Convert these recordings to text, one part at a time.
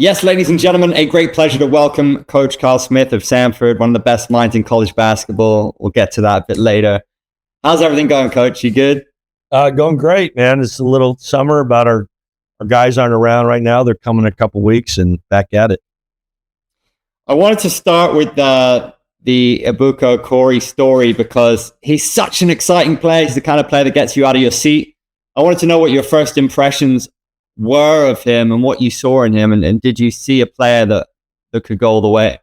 Yes, ladies and gentlemen, a great pleasure to welcome Coach Carl Smith of Stanford, one of the best minds in college basketball. We'll get to that a bit later. How's everything going, Coach? You good? Going great, man. It's a little summer, but our guys aren't around right now. They're coming in a couple weeks and back at it. I wanted to start with the Ebuka Okorie story because he's such an exciting player. He's the kind of player that gets you out of your seat. I wanted to know what your first impressions were of him and what you saw in him, and did you see a player that could go all the way?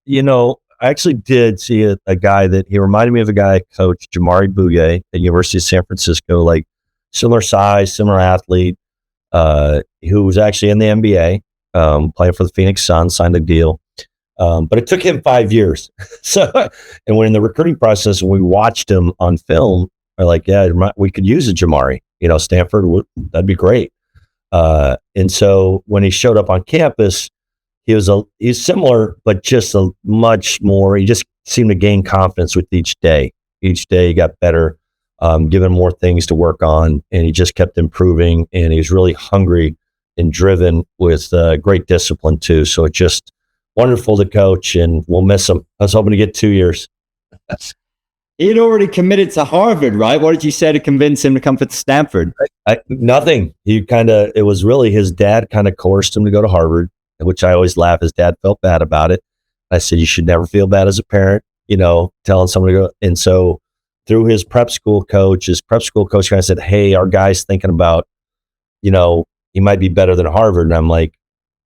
You know, I actually did see a guy that he reminded me of a guy I coached, Jamari Bouye at University of San Francisco, like similar size, similar athlete, who was actually in the NBA, playing for the Phoenix Suns, signed a deal. But it took him 5 years. And when in the recruiting process, when we watched him on film, we're like, yeah, we could use a Jamari. Stanford, that'd be great. And so when he showed up on campus, he's similar, but just a much more. He just seemed to gain confidence with each day. Each day he got better, given more things to work on, and he just kept improving. And he's really hungry and driven with great discipline too. So it's just wonderful to coach, and we'll miss him. I was hoping to get 2 years. He had already committed to Harvard, right? What did you say to convince him to come to Stanford? Nothing. It was really his dad kind of coerced him to go to Harvard, which I always laugh. His dad felt bad about it. I said, you should never feel bad as a parent, telling someone to go. And so through his prep school coach kind of said, hey, our guy's thinking about, he might be better than Harvard. And I'm like,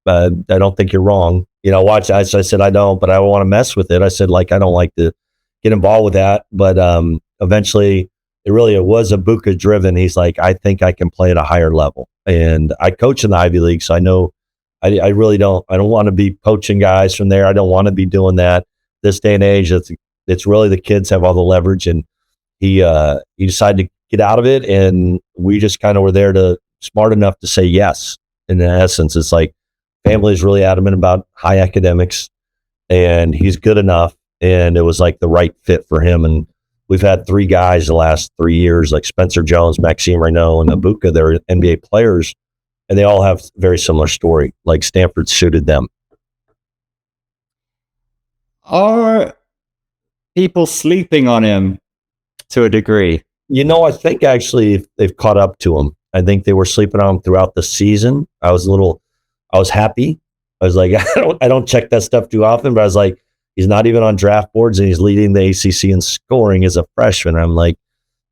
I don't think you're wrong. Watch. I said, I don't, but I don't want to mess with it. I said, I don't like to get involved with that. But eventually it was Ibuka driven. He's like, I think I can play at a higher level. And I coach in the Ivy League. So I know I really don't want to be poaching guys from there. I don't want to be doing that this day and age. It's really the kids have all the leverage, and he decided to get out of it. And we just kind of were there smart enough to say yes. In essence, it's like family is really adamant about high academics, and he's good enough. And it was like the right fit for him. And we've had 3 guys the last 3 years, like Spencer Jones, Maxime Renaud, and Ibuka. They're NBA players, and they all have very similar story. Like Stanford suited them. Are people sleeping on him to a degree? I think actually they've caught up to him. I think they were sleeping on him throughout the season. I was happy. I was like, I don't check that stuff too often, but I was like, he's not even on draft boards, and he's leading the ACC in scoring as a freshman. I'm like,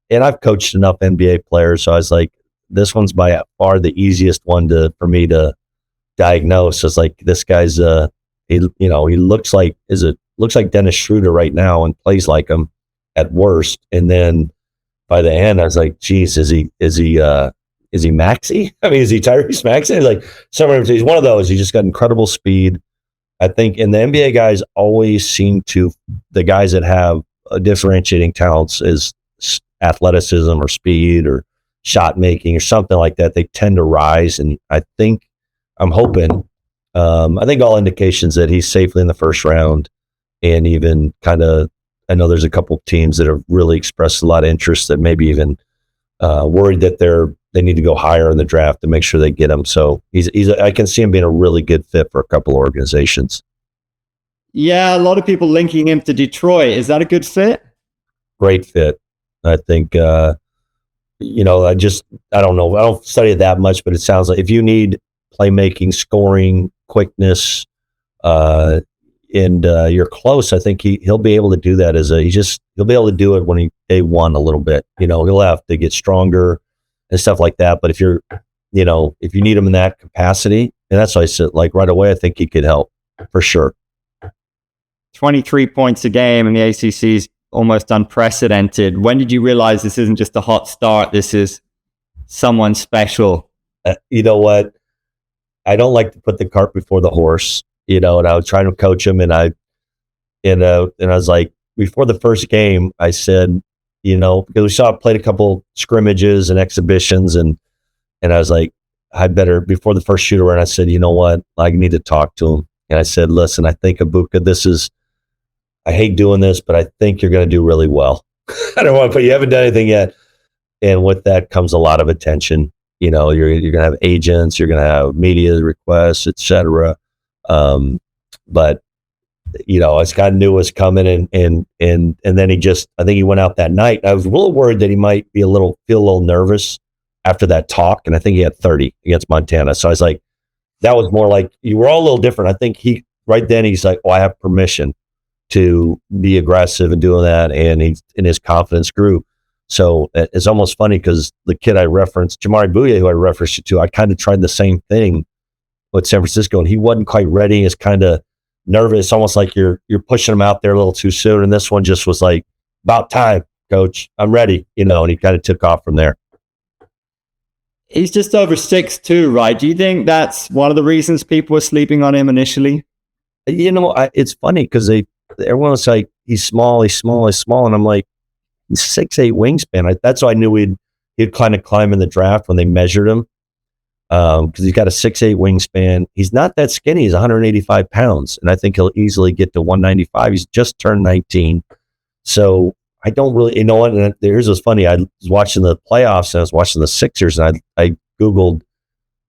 and I've coached enough NBA players, so I was like, this one's by far the easiest one for me to diagnose. It's like, this guy's he looks like Dennis Schroeder right now and plays like him at worst. And then by the end, I was like, geez, is he Maxey? I mean, is he Tyrese Maxey? He's like, he's one of those. He just got incredible speed. I think, and the NBA guys always seem to, the guys that have differentiating talents is athleticism or speed or shot making or something like that. They tend to rise. And I'm hoping, I think all indications that he's safely in the first round, and even I know there's a couple teams that have really expressed a lot of interest that maybe even worried that they need to go higher in the draft to make sure they get him. So I can see him being a really good fit for a couple of organizations. Yeah, a lot of people linking him to Detroit. Is that a good fit? Great fit. I think, I don't know. I don't study it that much, but it sounds like if you need playmaking, scoring, quickness, and you're close, I think he'll be able to do that he'll be able to do it when day one a little bit. He'll have to get stronger and stuff like that. But if you need him in that capacity, and that's why I said, like, right away, I think he could help for sure. 23 points a game in the ACC is almost unprecedented. When did you realize this isn't just a hot start? This is someone special. You know what? I don't like to put the cart before the horse, and I was trying to coach him, and I was like, before the first game, I said, because we played a couple scrimmages and exhibitions, and I was like, I better, before the first shoot around, I said, you know what, I need to talk to him. And I said, listen, I think Ibuka, I hate doing this, but I think you're going to do really well. I don't want to put, you haven't done anything yet. And with that comes a lot of attention. You're gonna have agents, you're gonna have media requests, etc. But this guy knew was coming, and then I think he went out that night. I was a little worried that he might feel a little nervous after that talk, and I think he had 30 against Montana. So I was like, that was more like, you were all a little different. I think he's like, oh, I have permission to be aggressive and doing that, and his confidence grew. So it's almost funny because the kid I referenced, Jamari Bouye, who I referenced you to, I kind of tried the same thing with San Francisco, and he wasn't quite ready. It's kind of nervous, almost like you're pushing him out there a little too soon. And this one just was like, about time, coach, I'm ready, and he kind of took off from there. He's just over 6'2", right? Do you think that's one of the reasons people were sleeping on him initially? It's funny because everyone was like, he's small, and I'm like, he's 6'8" wingspan. That's why I knew he'd kind of climb in the draft when they measured him, because he's got a 6'8" wingspan. He's not that skinny. He's 185 pounds, and I think he'll easily get to 195. He's just turned 19, so I don't really, what? And here's what's funny. I was watching the playoffs, and I was watching the Sixers, and I Googled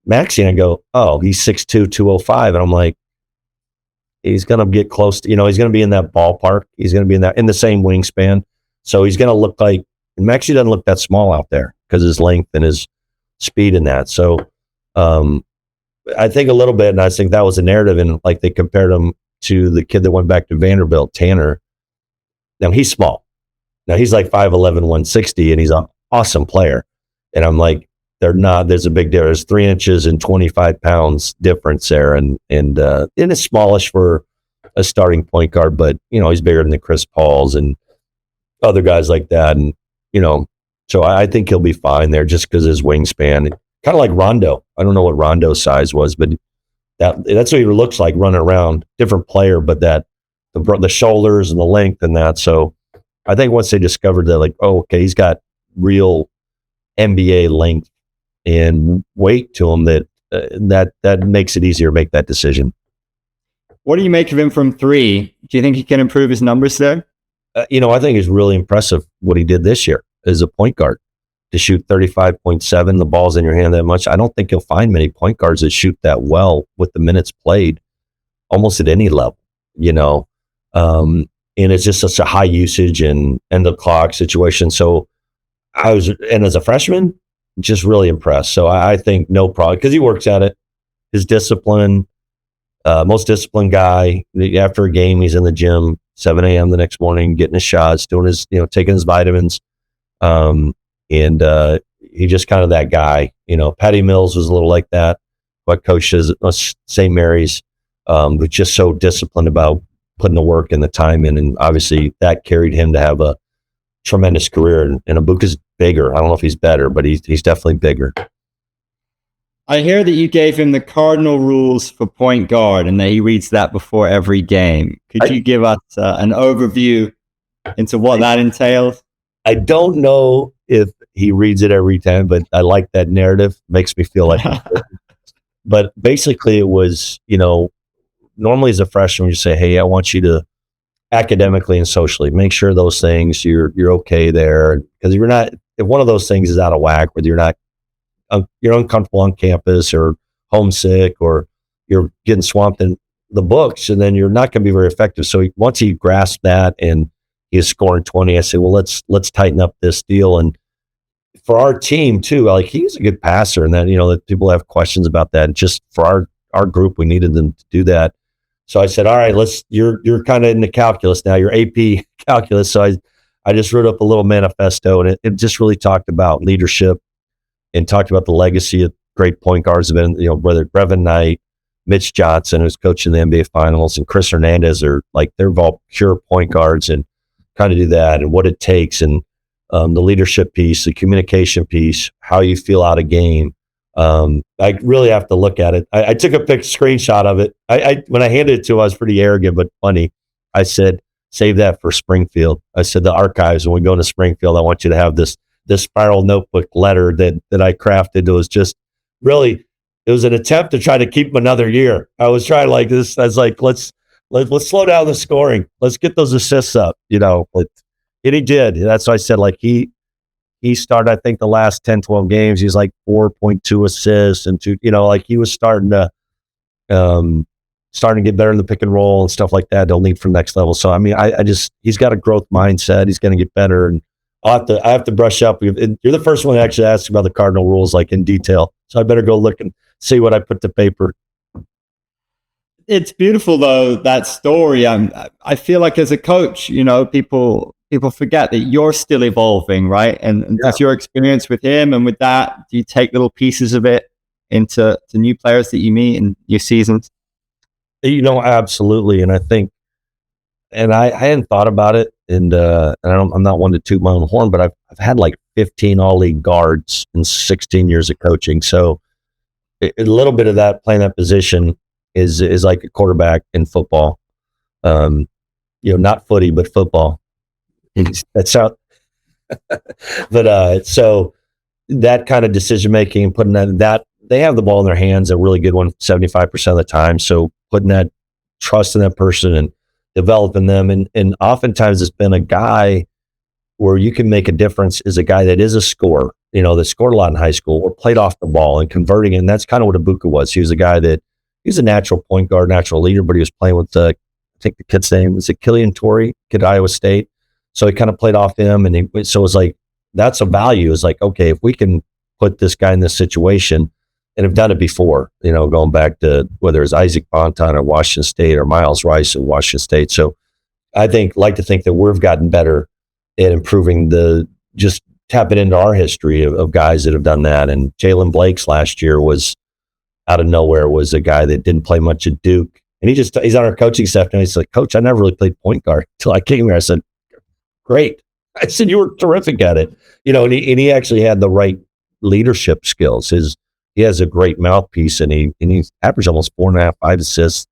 Maxey, and I go, oh, he's 6'2", 205. And I'm like, he's going to get close to, he's going to be in that ballpark. He's going to be in the same wingspan. So he's going to look like, Maxey doesn't look that small out there because his length and his speed in that. So I think a little bit, and I think that was a narrative, and like they compared him to the kid that went back to Vanderbilt, Tanner. Now he's small. Now he's like 5'11", 160, and he's an awesome player. And I'm like, there's a big difference. 3 inches and 25 pounds difference there. And it's smallish for a starting point guard, but, he's bigger than the Chris Pauls and other guys like that. And, so I think he'll be fine there just because his wingspan, kind of like Rondo. I don't know what Rondo's size was, but that's what he looks like running around. Different player, but the shoulders and the length and that. So I think once they discovered that, like, oh, okay, he's got real NBA length and weight to him, that makes it easier to make that decision. What do you make of him from 3? Do you think he can improve his numbers there? I think it's really impressive what he did this year as a point guard, to shoot 35.7, the ball's in your hand that much. I don't think you'll find many point guards that shoot that well with the minutes played, almost at any level, and it's just such a high usage and end of clock situation. So and as a freshman, just really impressed. So I think no problem, because he works at it. His discipline, most disciplined guy. After a game, he's in the gym 7 a.m. the next morning, getting his shots, doing his, taking his vitamins. And he just kind of that guy. Patty Mills was a little like that. What coaches at St. Mary's, was just so disciplined about putting the work and the time in. And obviously that carried him to have a tremendous career. And Ibuka's bigger. I don't know if he's better, but he's definitely bigger. I hear that you gave him the Cardinal Rules for point guard, and that he reads that before every game. Could you give us an overview into what that entails? I don't know if he reads it every time, but I like that narrative. Makes me feel like but basically it was, normally as a freshman, you say, hey, I want you to academically and socially make sure those things you're okay there, because if one of those things is out of whack, whether you're uncomfortable on campus or homesick or you're getting swamped in the books, and then you're not going to be very effective. So once he grasped that and he's scoring 20, I said, well, let's tighten up this deal. And for our team too, like, he's a good passer, and that, that people have questions about that. And just for our group, we needed them to do that. So I said, all right, you're kind of in the calculus now, your AP calculus. So I just wrote up a little manifesto, and it just really talked about leadership and talked about the legacy of great point guards have been, whether Brevin Knight, Mitch Johnson, who's coaching the NBA Finals, and Chris Hernandez are like, they're all pure point guards, and kind of do that and what it takes, and the leadership piece, the communication piece, how you feel out of game. I really have to look at it. I took a screenshot of it. When I handed it to him, I was pretty arrogant, but funny. I said, save that for Springfield. I said, the archives, when we go into Springfield, I want you to have this spiral notebook letter that I crafted. It was just really, it was an attempt to try to keep him another year. I was trying like this. I was like, let's slow down the scoring. Let's get those assists up, But and he did. That's why I said, like, he he started, I think, the last 10, 12 games, he's like 4.2 assists and two, like he was starting to get better in the pick and roll and stuff like that. They'll lead from next level. So, I mean, I just, he's got a growth mindset. He's going to get better. And I have to brush up. You're the first one to actually ask about the Cardinal Rules, like in detail. So I better go look and see what I put to paper. It's beautiful though, that story. I feel like as a coach, people forget that you're still evolving, right? And does your experience with him and with that, do you take little pieces of it into new players that you meet in your seasons? Absolutely. And I think, and I hadn't thought about it, and I'm not one to toot my own horn, but I've had like 15 all-league guards in 16 years of coaching. So a little bit of that, playing that position is like a quarterback in football. Not footy, but football. That's how. But so that kind of decision making and putting that they have the ball in their hands, a really good one 75% of the time. So putting that trust in that person and developing them, and oftentimes it's been a guy where you can make a difference is a guy that is a scorer, that scored a lot in high school or played off the ball and converting it. And that's kind of what Ibuka was. He was a guy that he was a natural point guard, natural leader, but he was playing with I think the kid's name was Killian Torrey, kid at Iowa State. So he kind of played off him, and so it was like that's a value. It's like, okay, if we can put this guy in this situation, and have done it before, going back to whether it's Isaac Bonton at Washington State or Miles Rice at Washington State. So I like to think that we've gotten better at improving just tapping into our history of guys that have done that. And Jalen Blake's last year was out of nowhere, was a guy that didn't play much at Duke. And he's on our coaching staff now. He's like, Coach, I never really played point guard until I came here. I said, great. I said, you were terrific at it. And he actually had the right leadership skills. He has a great mouthpiece, and he averaged almost 4.5, 5 assists,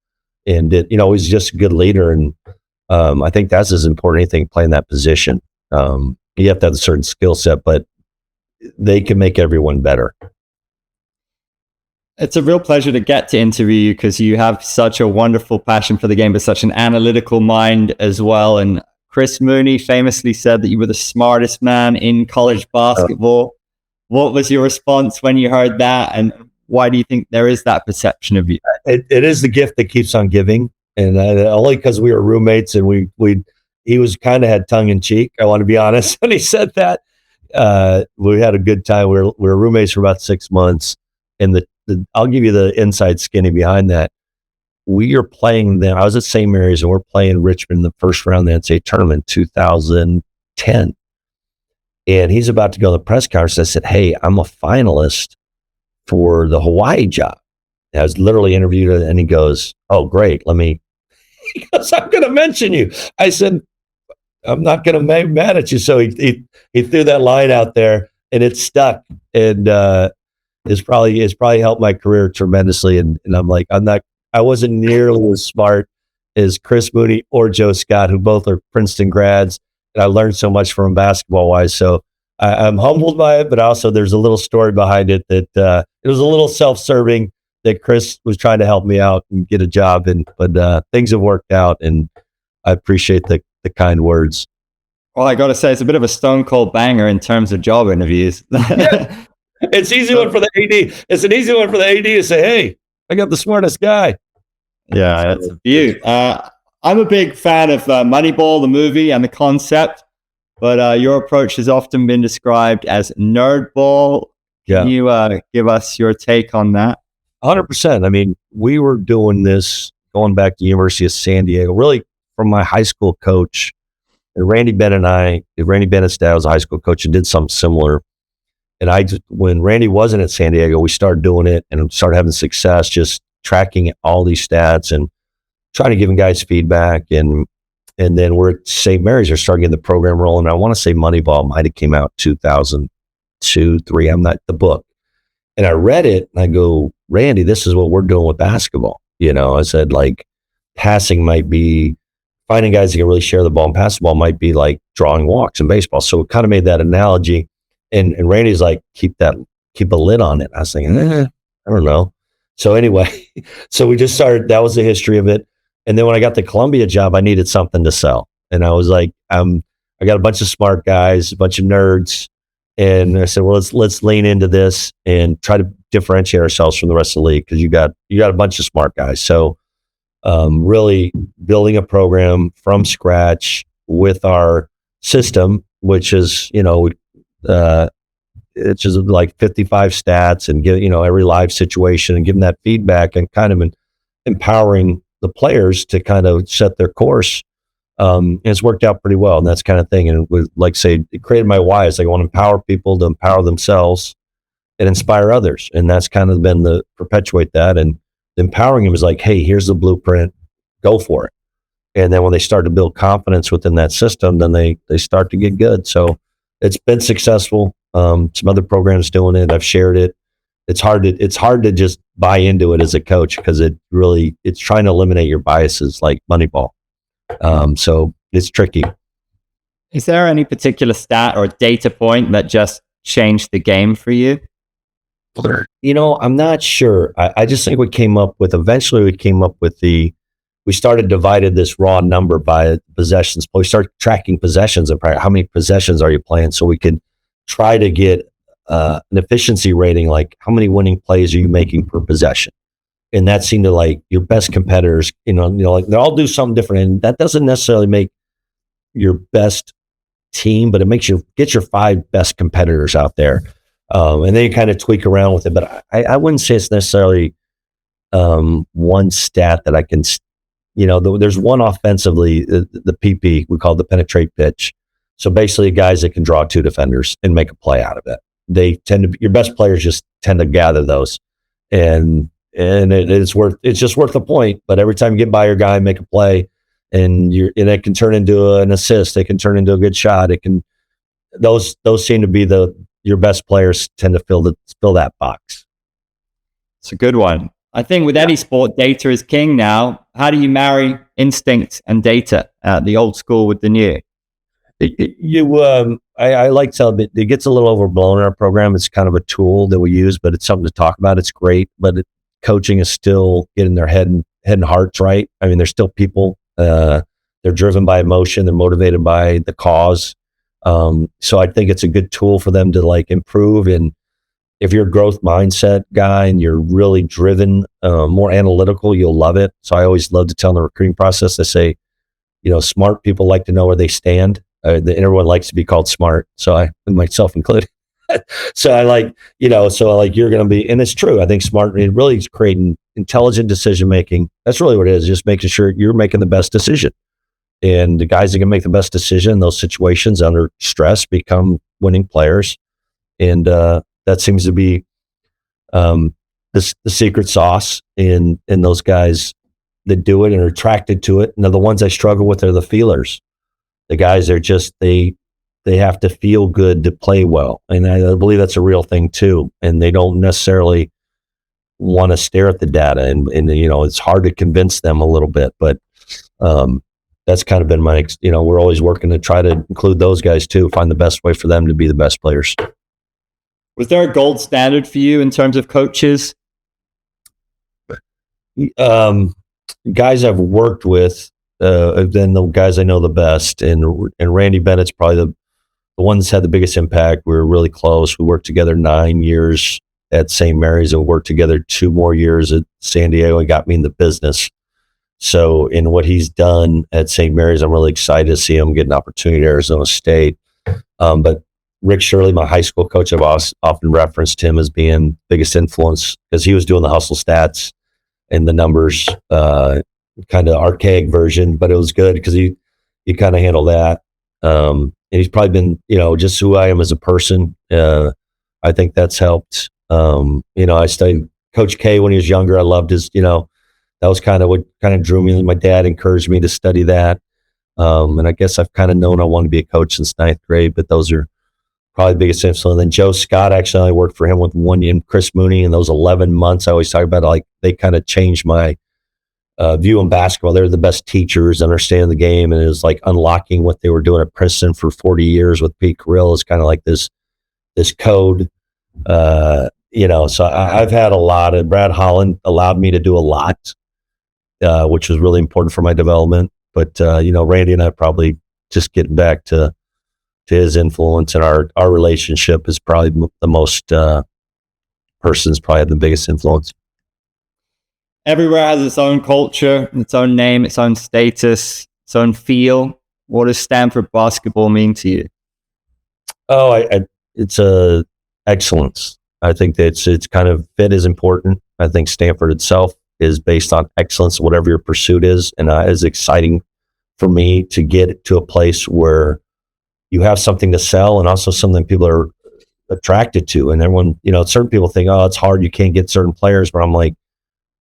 and he's just a good leader. And I think that's as important as anything, playing that position. You have to have a certain skill set, but they can make everyone better. It's a real pleasure to get to interview you because you have such a wonderful passion for the game, but such an analytical mind as well. And Chris Mooney famously said that you were the smartest man in college basketball. What was your response when you heard that, and why do you think there is that perception of you? It is the gift that keeps on giving, and only because we were roommates, and he was kind of had tongue in cheek. I want to be honest when he said that. We had a good time. We were roommates for about 6 months, and I'll give you the inside skinny behind that. We are playing them. I was at St. Mary's, and we're playing Richmond in the first round of the NCAA tournament, 2010. And he's about to go to the press conference. I said, hey, I'm a finalist for the Hawaii job. I was literally interviewed, and he goes, oh, great. He goes, I'm going to mention you. I said, I'm not going to be mad at you. So he threw that line out there, and it stuck. And it's probably helped my career tremendously. And I'm like, I wasn't nearly as smart as Chris Mooney or Joe Scott, who both are Princeton grads. And I learned so much from him basketball wise. So I'm humbled by it, but also there's a little story behind it that it was a little self-serving that Chris was trying to help me out and get a job. But things have worked out, and I appreciate the kind words. Well, I got to say, it's a bit of a stone cold banger in terms of job interviews. Yeah. It's easy one for the AD. It's an easy one for the AD to say, hey, I got the smartest guy. Yeah, that's a beaut. I'm a big fan of Moneyball, the movie, and the concept, but your approach has often been described as nerdball. Can you give us your take on that? 100%. I mean, we were doing this going back to the University of San Diego, really from my high school coach. And Randy Bennett's dad was a high school coach and did something similar. And when Randy wasn't at San Diego, we started doing it and started having success, just tracking all these stats and trying to give guys feedback. And then we're at St. Mary's, they're starting getting the program rolling. I want to say Moneyball might have came out 2002, 3. I'm not the book. And I read it and I go, Randy, this is what we're doing with basketball. I said, like, passing might be finding guys that can really share the ball, and pass the ball might be like drawing walks in baseball. So it kind of made that analogy. And Randy's like, keep a lid on it. I was thinking, I don't know. So anyway, so we just started, that was the history of it. And then when I got the Columbia job, I needed something to sell. And I was like, I got a bunch of smart guys, a bunch of nerds, And I said, well, let's lean into this and try to differentiate ourselves from the rest of the league, because you got a bunch of smart guys. So really building a program from scratch with our system, which is, it's just like 55 stats, and give, every live situation, and give them that feedback, and kind of empowering the players to kind of set their course. And it's worked out pretty well, and that's kind of thing. And with, like, say, it created my why. Is I want to empower people to empower themselves and inspire others. And that's kind of been the perpetuate that. And empowering them is like, hey, here's the blueprint, go for it. And then when they start to build confidence within that system, then they start to get good. So it's been successful. Some other programs doing it. I've shared it. It's hard to just buy into it as a coach, because it's trying to eliminate your biases, like Moneyball. So it's tricky. Is there any particular stat or data point that just changed the game for you? I'm not sure. I just think eventually we came up with we started divided this raw number by possessions. We started tracking possessions and how many possessions are you playing, so we could try to get an efficiency rating, like how many winning plays are you making per possession. And that seemed to, like, your best competitors, like, they all do something different. And that doesn't necessarily make your best team, but it makes you get your 5 best competitors out there. And then you kind of tweak around with it. But I wouldn't say it's necessarily one stat that I can, there's one offensively, the PP, we call it the penetrate pitch. So basically guys that can draw 2 defenders and make a play out of it. Your best players just tend to gather those. And it's just worth the point. But every time you get by your guy, make a play, and it can turn into an assist. It can turn into a good shot. Those seem to be your best players tend to fill that box. It's a good one. I think with any sport, data is king now. How do you marry instinct and data, the old school with the new? I like to tell it gets a little overblown in our program. It's kind of a tool that we use, but it's something to talk about. It's great, but coaching is still getting their head and hearts right. I mean, they're still people. They're driven by emotion. They're motivated by the cause. So I think it's a good tool for them to, like, improve. And if you're a growth mindset guy and you're really driven, more analytical, you'll love it. So I always love to tell in the recruiting process, I say, smart people like to know where they stand. Everyone likes to be called smart. So I, myself included. So I like, you're going to be, and it's true. I think smart, it really is creating intelligent decision making. That's really what it is. Just making sure you're making the best decision. And the guys that can make the best decision in those situations under stress become winning players. And that seems to be the secret sauce in those guys that do it and are attracted to it. And the ones I struggle with are the feelers. The guys are just, they have to feel good to play well. And I believe that's a real thing too. And they don't necessarily want to stare at the data. And it's hard to convince them a little bit. But that's kind of been we're always working to try to include those guys too, find the best way for them to be the best players. Was there a gold standard for you in terms of coaches? Guys I've worked with have been the guys I know the best. And Randy Bennett's probably the one that's had the biggest impact. We were really close. We worked together 9 years at St. Mary's and worked together 2 more years at San Diego. He got me in the business. So in what he's done at St. Mary's, I'm really excited to see him get an opportunity at Arizona State. But Rick Shirley, my high school coach, I've often referenced him as being biggest influence, because he was doing the hustle stats and the numbers, kind of archaic version, but it was good because he kind of handled that. And he's probably been, just who I am as a person. I think that's helped. I studied Coach K when he was younger. I loved his, that was kind of what kind of drew me. My dad encouraged me to study that. And I guess I've kind of known I wanted to be a coach since 9th grade, but those are probably the biggest influence. And then Joe Scott, actually, I worked for him with 1 year, and Chris Mooney, in those 11 months. I always talk about, like, they kind of changed my view on basketball. They're the best teachers, understanding the game. And it was like unlocking what they were doing at Princeton for 40 years with Pete Carrill is kind of like this code. So I've had a lot of, Brad Holland allowed me to do a lot, which was really important for my development. But, Randy and I probably just getting back to to his influence, and our relationship is probably the most person's probably had the biggest influence. Everywhere has its own culture, its own name, its own status, its own feel. What does Stanford basketball mean to you? Oh, it's excellence. I think that it's kind of fit is important. I think Stanford itself is based on excellence, whatever your pursuit is, and it's exciting for me to get to a place where you have something to sell and also something people are attracted to. And everyone, certain people think, oh, it's hard, you can't get certain players, but I'm like,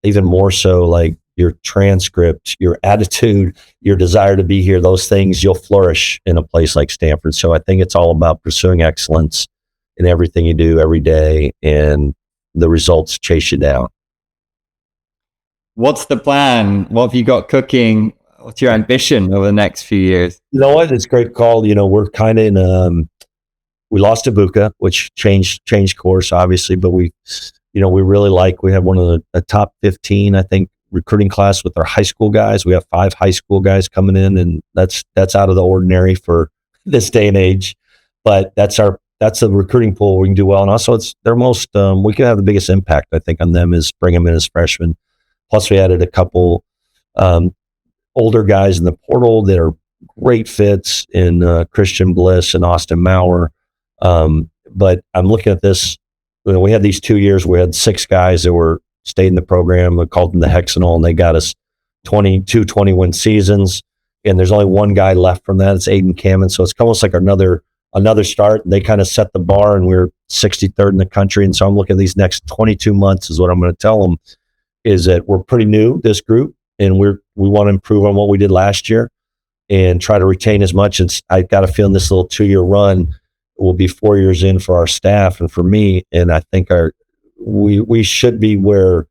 even more so, like your transcript, your attitude, your desire to be here, those things, you'll flourish in a place like Stanford. So I think it's all about pursuing excellence in everything you do every day, and the results chase you down. What's the plan? What have you got cooking? What's your ambition over the next few years? You know what? It's a great call. We're kind of in, we lost Ibuka, which changed course, obviously, but we have one of the top 15, I think, recruiting class with our high school guys. We have 5 high school guys coming in, and that's out of the ordinary for this day and age. But that's the recruiting pool we can do well. And also it's their most, we can have the biggest impact, I think, on them is bring them in as freshmen. Plus we added a couple older guys in the portal that are great fits in Christian Bliss and Austin Maurer. But I'm looking at this, we had these 2 years, we had 6 guys that stayed in the program. We called them the Hexanol, and they got us 20-win seasons. And there's only one guy left from that. It's Aiden Kamen. So it's almost like another start. They kind of set the bar, and we're 63rd in the country. And so I'm looking at these next 22 months is what I'm going to tell them, is that we're pretty new, this group, and we want to improve on what we did last year and try to retain as much. And I got a feeling this little 2-year run will be 4 years in for our staff and for me. And I think we should be where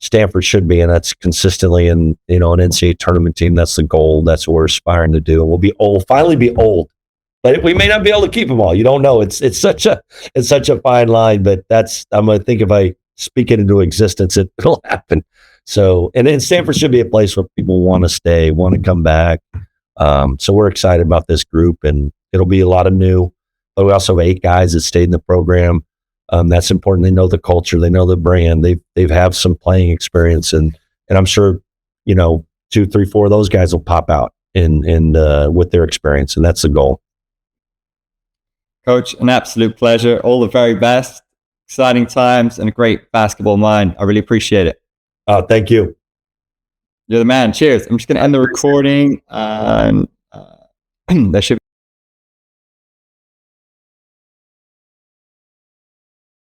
Stanford should be, and that's consistently in an NCAA tournament team. That's the goal. That's what we're aspiring to do. And we'll be old, finally be old, but we may not be able to keep them all. You don't know. It's such a fine line, but I'm going to think if I speak it into existence, it'll happen. So, and then Stanford should be a place where people want to stay, want to come back. So we're excited about this group, and it'll be a lot of new, but we also have 8 guys that stayed in the program. That's important. They know the culture, they know the brand, they've have some playing experience, and I'm sure 2, 3, 4 of those guys will pop out in with their experience, and that's the goal. Coach, an absolute pleasure. All the very best. Exciting times and a great basketball mind. I really appreciate it. Thank you. You're the man. Cheers. I'm just going to end the recording, and there should